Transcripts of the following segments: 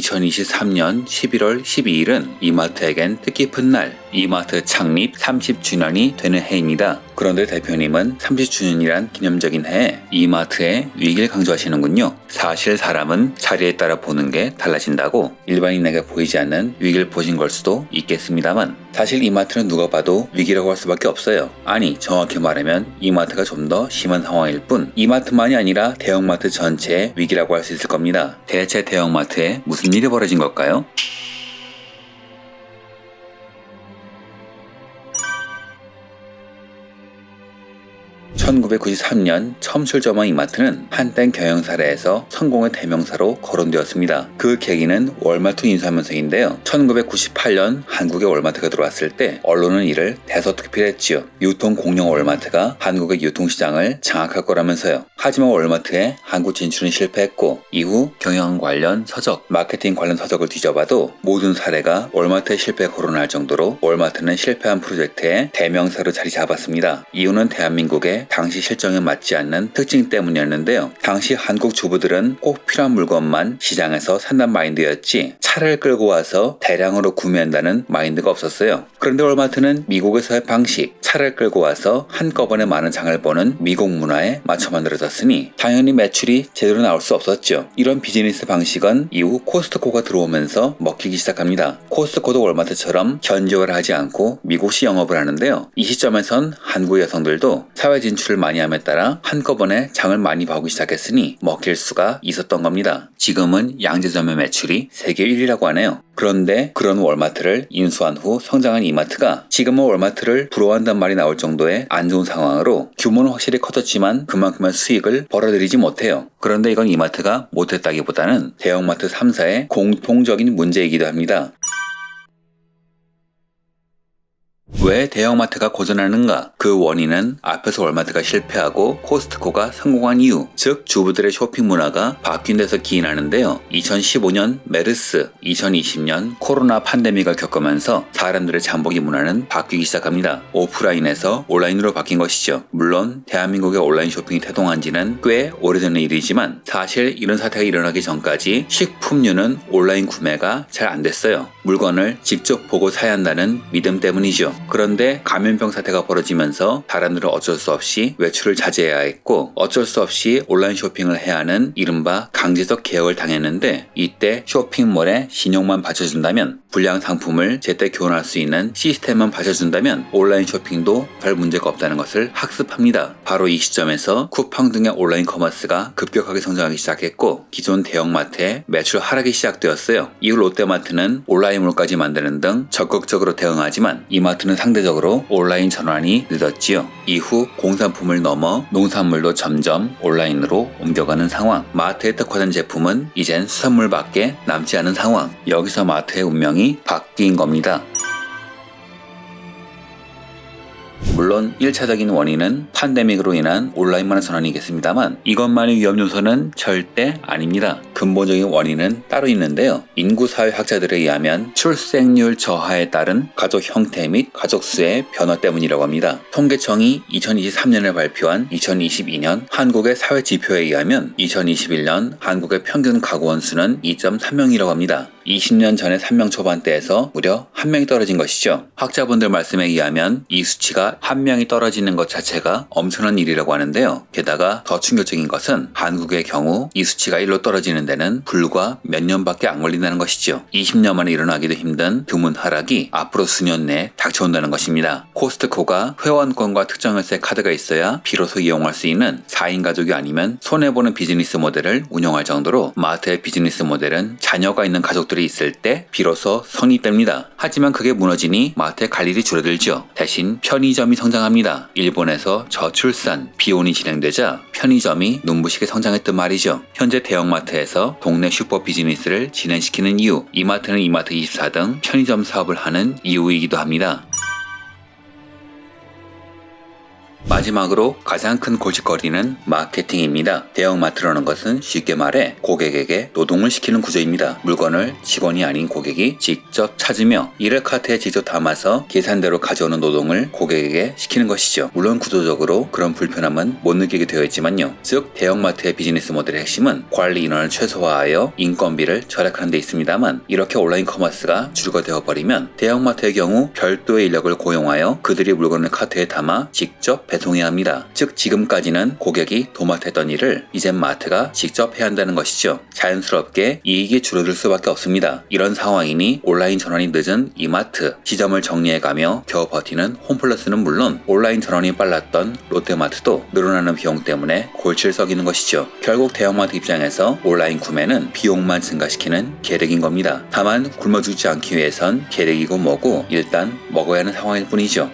2023년 11월 12일은 이마트에겐 뜻깊은 날, 이마트 창립 30주년이 되는 해입니다. 그런데 대표님은 30주년이란 기념적인 해에 이마트의 위기를 강조하시는군요. 사실 사람은 자리에 따라 보는 게 달라진다고 일반인에게 보이지 않는 위기를 보신 걸 수도 있겠습니다만, 사실 이마트는 누가 봐도 위기라고 할 수밖에 없어요. 아니, 정확히 말하면 이마트가 좀 더 심한 상황일 뿐, 이마트만이 아니라 대형마트 전체의 위기라고 할 수 있을 겁니다. 대체 대형마트에 무슨 일이 벌어진 걸까요? (1993년) 처음 출점한 이마트는 한때 경영 사례에서 성공의 대명사로 거론되었습니다. 그 계기는 월마트 인수하면서인데요. 1998년 한국에 월마트가 들어왔을 때 언론은 이를 대서특필했지요. 유통 공룡 월마트가 한국의 유통시장을 장악할 거라면서요. 하지만 월마트의 한국 진출은 실패했고, 이후 경영 관련 서적, 마케팅 관련 서적을 뒤져봐도 모든 사례가 월마트의 실패에 거론할 정도로 월마트는 실패한 프로젝트의 대명사로 자리 잡았습니다. 이유는 대한민국의 당시 실정에 맞지 않는 특징 때문이었는데요. 당시 한국 주부들은 꼭 필요한 물건만 시장에서 산단 마인드였지 차를 끌고 와서 대량으로 구매한다는 마인드가 없었어요. 그런데 월마트는 미국에서의 방식, 차를 끌고 와서 한꺼번에 많은 장을 보는 미국 문화에 맞춰 만들어졌으니 당연히 매출이 제대로 나올 수 없었죠. 이런 비즈니스 방식은 이후 코스트코가 들어오면서 먹히기 시작합니다. 코스트코도 월마트처럼 현지화를 하지 않고 미국식 영업을 하는데요. 이 시점에선 한국 여성들도 사회 진출을 많이 함에 따라 한꺼번에 장을 많이 봐오기 시작했으니 먹힐 수가 있었던 겁니다. 지금은 양재점의 매출이 세계 1위라고 하네요. 그런데 그런 월마트를 인수한 후 성장한 이마트가 지금은 월마트를 부러워한다는 말이 나올 정도의 안 좋은 상황으로 규모는 확실히 커졌지만 그만큼의 수익을 벌어들이지 못해요. 그런데 이건 이마트가 못했다기보다는 대형마트 3사의 공통적인 문제이기도 합니다. 왜 대형마트가 고전하는가? 그 원인은 앞에서 월마트가 실패하고 코스트코가 성공한 이유, 즉 주부들의 쇼핑 문화가 바뀐 데서 기인하는데요. 2015년 메르스, 2020년 코로나 팬데믹을 겪으면서 사람들의 장보기 문화는 바뀌기 시작합니다. 오프라인에서 온라인으로 바뀐 것이죠. 물론 대한민국의 온라인 쇼핑이 태동한 지는 꽤 오래전 일이지만 사실 이런 사태가 일어나기 전까지 식품류는 온라인 구매가 잘 안 됐어요. 물건을 직접 보고 사야 한다는 믿음 때문이죠. 그런데 감염병 사태가 벌어지면서 사람들은 어쩔 수 없이 외출을 자제해야 했고 어쩔 수 없이 온라인 쇼핑을 해야 하는 이른바 강제적 개혁을 당했는데, 이때 쇼핑몰에 신용만 받쳐준다면, 불량 상품을 제때 교환할 수 있는 시스템만 받쳐준다면 온라인 쇼핑도 별 문제가 없다는 것을 학습합니다. 바로 이 시점에서 쿠팡 등의 온라인 커머스가 급격하게 성장하기 시작했고 기존 대형마트의 매출 하락이 시작되었어요. 이후 롯데마트는 온라인몰까지 만드는 등 적극적으로 대응하지만 이마트는 상대적으로 온라인 전환이 늦었지요. 이후 공산품을 넘어 농산물도 점점 온라인으로 옮겨가는 상황. 마트에 특화된 제품은 이젠 수산물밖에 남지 않은 상황. 여기서 마트의 운명이 바뀐 겁니다. 물론 1차적인 원인은 팬데믹으로 인한 온라인만의 전환이겠습니다만 이것만의 위험 요소는 절대 아닙니다. 근본적인 원인은 따로 있는데요. 인구사회학자들에 의하면 출생률 저하에 따른 가족 형태 및 가족 수의 변화 때문이라고 합니다. 통계청이 2023년에 발표한 2022년 한국의 사회지표에 의하면 2021년 한국의 평균 가구원 수는 2.3명이라고 합니다. 20년 전의 3명 초반대에서 무려 1명이 떨어진 것이죠. 학자분들 말씀에 의하면 이 수치가 1명이 떨어지는 것 자체가 엄청난 일이라고 하는데요. 게다가 더 충격적인 것은 한국의 경우 이 수치가 1로 떨어지는 데는 불과 몇 년밖에 안 걸린다는 것이죠. 20년 만에 일어나기도 힘든 드문 하락이 앞으로 수년 내에 닥쳐온다는 것입니다. 코스트코가 회원권과 특정 혈세 카드가 있어야 비로소 이용할 수 있는 4인 가족이 아니면 손해보는 비즈니스 모델을 운영할 정도로 마트의 비즈니스 모델은 자녀가 있는 가족들이 있을 때 비로소 성립됩니다. 하지만 그게 무너지니 마트의 갈 일이 줄어들죠. 대신 편의점이 성장합니다. 일본에서 저출산, 비혼이 진행되자 편의점이 눈부시게 성장했던 말이죠. 현재 대형마트에서 동네 슈퍼 비즈니스를 진행시키는 이유, 이마트는 이마트24 등 편의점 사업을 하는 이유이기도 합니다. 마지막으로 가장 큰 골칫거리는 마케팅입니다. 대형마트라는 것은 쉽게 말해 고객에게 노동을 시키는 구조입니다. 물건을 직원이 아닌 고객이 직접 찾으며 이를 카트에 직접 담아서 계산대로 가져오는 노동을 고객에게 시키는 것이죠. 물론 구조적으로 그런 불편함은 못 느끼게 되어 있지만요. 즉 대형마트의 비즈니스 모델의 핵심은 관리 인원을 최소화하여 인건비를 절약하는 데 있습니다만, 이렇게 온라인 커머스가 주류가 되어버리면 대형마트의 경우 별도의 인력을 고용하여 그들이 물건을 카트에 담아 직접 배송해야 합니다. 즉 지금까지는 고객이 도맡았던 일을 이젠 마트가 직접 해야 한다는 것이죠. 자연스럽게 이익이 줄어들 수밖에 없습니다. 이런 상황이니 온라인 전환이 늦은 이마트, 지점을 정리해가며 겨우 버티는 홈플러스는 물론 온라인 전환이 빨랐던 롯데마트도 늘어나는 비용 때문에 골치를 썩이는 것이죠. 결국 대형마트 입장에서 온라인 구매는 비용만 증가시키는 계륵인 겁니다. 다만 굶어 죽지 않기 위해선 계륵이고 뭐고 일단 먹어야 하는 상황일 뿐이죠.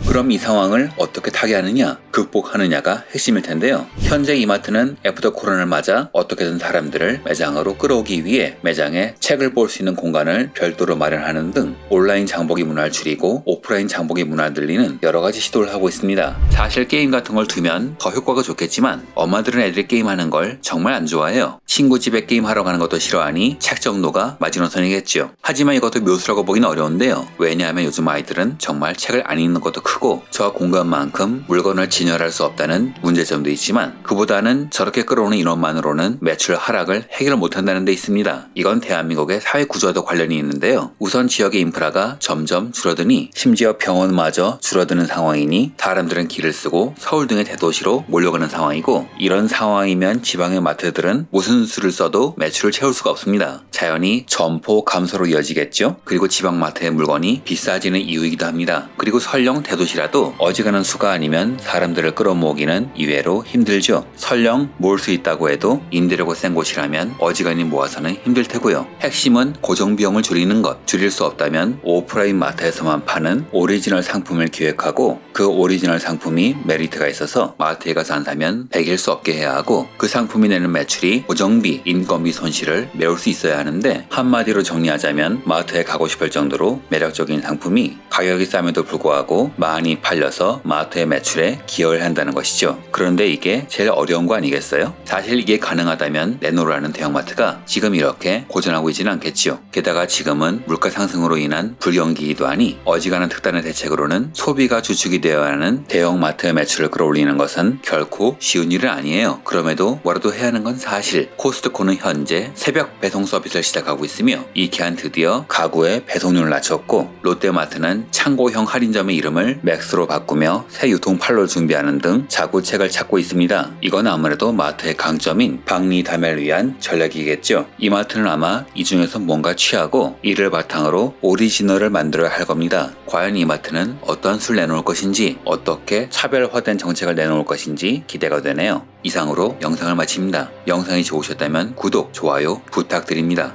그럼 이 상황을 어떻게 타개하느냐, 극복하느냐가 핵심일 텐데요. 현재 이마트는 애프터 코로나를 맞아 어떻게든 사람들을 매장으로 끌어오기 위해 매장에 책을 볼 수 있는 공간을 별도로 마련하는 등 온라인 장보기 문화를 줄이고 오프라인 장보기 문화를 늘리는 여러 가지 시도를 하고 있습니다. 사실 게임 같은 걸 두면 더 효과가 좋겠지만 엄마들은 애들이 게임하는 걸 정말 안 좋아해요. 친구 집에 게임하러 가는 것도 싫어하니 책 정도가 마지노선이겠죠. 하지만 이것도 묘수라고 보긴 어려운데요. 왜냐하면 요즘 아이들은 정말 책을 안 읽는 것도 크고 저와 공간만큼 물건을 진열할 수 없다는 문제점도 있지만, 그보다는 저렇게 끌어오는 인원만으로는 매출 하락을 해결 못한다는 데 있습니다. 이건 대한민국의 사회 구조와도 관련이 있는데요. 우선 지역의 인프라가 점점 줄어드니 심지어 병원마저 줄어드는 상황이니 사람들은 길을 쓰고 서울 등의 대도시로 몰려가는 상황이고, 이런 상황이면 지방의 마트들은 무슨 수를 써도 매출을 채울 수가 없습니다. 자연히 점포 감소로 이어지겠죠. 그리고 지방마트의 물건이 비싸지는 이유이기도 합니다. 그리고 설령 대도시라도 어지간한 수가 아니면 사람들을 끌어모으기는 이외로 힘들죠. 설령 모을 수 있다고 해도 임대료가 센 곳이라면 어지간히 모아서는 힘들 테고요. 핵심은 고정비용을 줄이는 것. 줄일 수 없다면 오프라인 마트에서만 파는 오리지널 상품을 기획하고 그 오리지널 상품이 메리트가 있어서 마트에 가서 안 사면 배길 수 없게 해야 하고, 그 상품이 내는 매출이 고정비, 인건비 손실을 메울 수 있어야 하는데, 한마디로 정리하자면 마트에 가고 싶을 정도로 매력적인 상품이 가격이 싸면도 불구하고 많이 팔려서 마트의 매출에 기여를 한다는 것이죠. 그런데 이게 제일 어려운 거 아니겠어요? 사실 이게 가능하다면 내놓으라는 대형마트가 지금 이렇게 고전하고 있지는 않겠지요. 게다가 지금은 물가 상승으로 인한 불경기이기도 하니 어지간한 특단의 대책으로는 소비가 주축이 되어야 하는 대형마트의 매출을 끌어올리는 것은 결코 쉬운 일은 아니에요. 그럼에도 뭐라도 해야 하는 건 사실. 코스트코는 현재 새벽 배송 서비스를 시작하고 있으며 이케아는 드디어 가구의 배송료를 낮췄고, 롯데마트는 창고형 할인점의 이름을 맥스로 바꾸며 새 유통판로를 준비하는 등 자구책을 찾고 있습니다. 이건 아무래도 마트의 강점인 박리담회를 위한 전략이겠죠. 이마트는 아마 이 중에서 뭔가 취하고 이를 바탕으로 오리지널을 만들어야 할 겁니다. 과연 이마트는 어떠한 수를 내놓을 것인지, 어떻게 차별화된 정책을 내놓을 것인지 기대가 되네요. 이상으로 영상을 마칩니다. 영상이 좋으셨다면 구독, 좋아요 부탁드립니다.